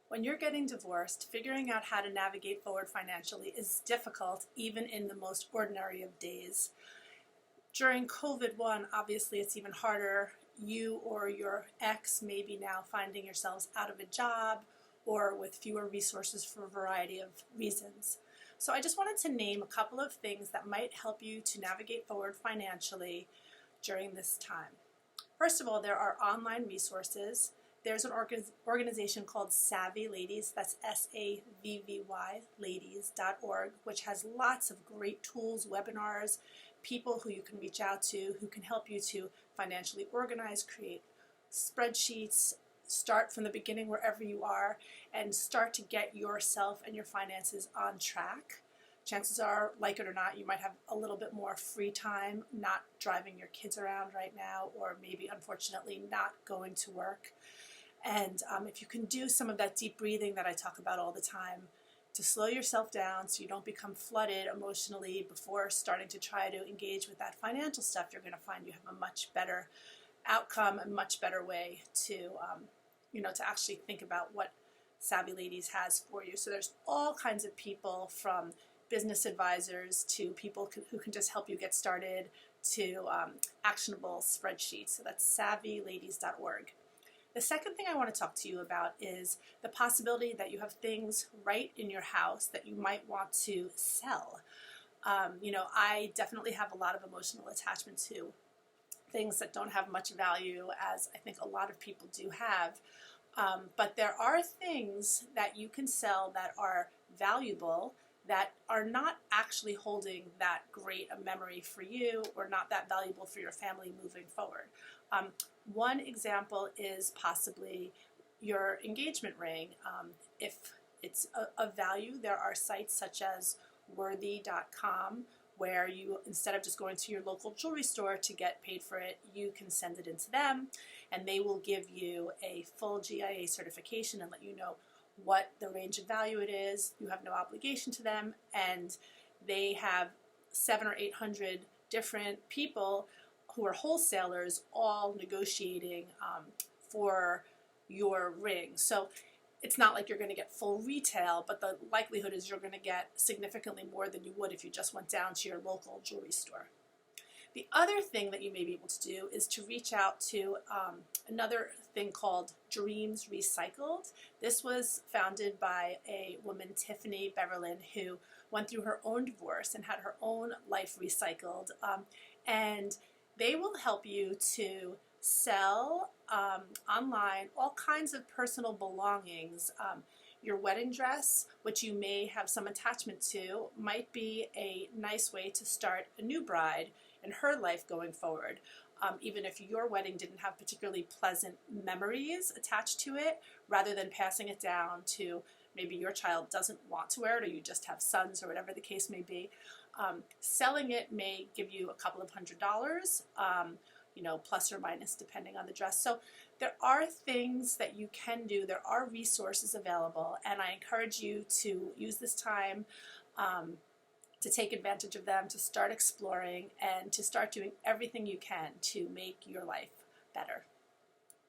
When you're getting divorced, figuring out how to navigate forward financially is difficult, even in the most ordinary of days. During COVID-1, obviously it's even harder. You or your ex may be now finding yourselves out of a job or with fewer resources for a variety of reasons. So I just wanted to name a couple of things that might help you to navigate forward financially during this time. First of all, there are online resources. There's an organization called Savvy Ladies, that's SAVVY, ladies.org, which has lots of great tools, webinars, people who you can reach out to who can help you to financially organize, create spreadsheets, start from the beginning wherever you are, and start to get yourself and your finances on track. Chances are, like it or not, you might have a little bit more free time, not driving your kids around right now, or maybe, unfortunately, not going to work. And if you can do some of that deep breathing that I talk about all the time to slow yourself down so you don't become flooded emotionally before starting to try to engage with that financial stuff, you're going to find you have a much better outcome, a much better way to, to actually think about what Savvy Ladies has for you. So there's all kinds of people, from business advisors to people who can just help you get started, to actionable spreadsheets. So that's savvyladies.org. The second thing I want to talk to you about is the possibility that you have things right in your house that you might want to sell. I definitely have a lot of emotional attachment to things that don't have much value, as I think a lot of people do have. But there are things that you can sell that are valuable, that are not actually holding that great a memory for you, or not that valuable for your family moving forward. One example is possibly your engagement ring. If it's of value, there are sites such as worthy.com where you, instead of just going to your local jewelry store to get paid for it, you can send it into them, and they will give you a full GIA certification and let you know what the range of value it is. You have no obligation to them, and they have 700 or 800 different people who are wholesalers all negotiating for your ring. So it's not like you're going to get full retail, but the likelihood is you're going to get significantly more than you would if you just went down to your local jewelry store. The other thing that you may be able to do is to reach out to another thing called Dreams Recycled. This was founded by a woman, Tiffany Beverlin, who went through her own divorce and had her own life recycled. And they will help you to sell online all kinds of personal belongings. Your wedding dress, which you may have some attachment to, might be a nice way to start a new bride in her life going forward. Even if your wedding didn't have particularly pleasant memories attached to it, rather than passing it down to maybe your child doesn't want to wear it, or you just have sons, or whatever the case may be. Selling it may give you a couple of $100s, plus or minus depending on the dress. So there are things that you can do. There are resources available, and I encourage you to use this time to take advantage of them, to start exploring, and to start doing everything you can to make your life better.